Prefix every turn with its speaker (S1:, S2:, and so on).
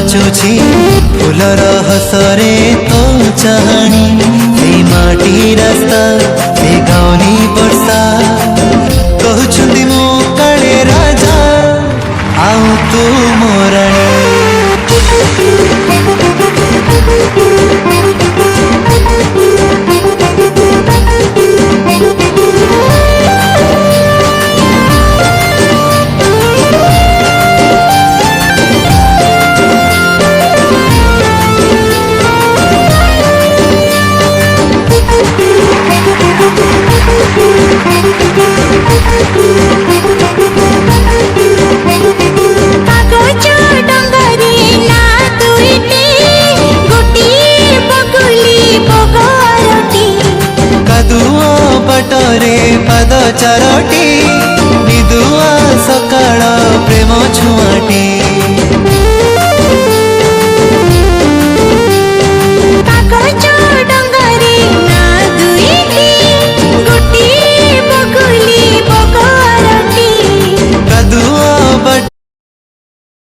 S1: नाचुची फूलर हसरे तो चाहणी से माटी रास्ता से गाउनी वर्षा कहउछंती मो काले राजा आउ तू मोराणी पटरे पद चारोटी निदुआ सकाळ प्रेम छुआटी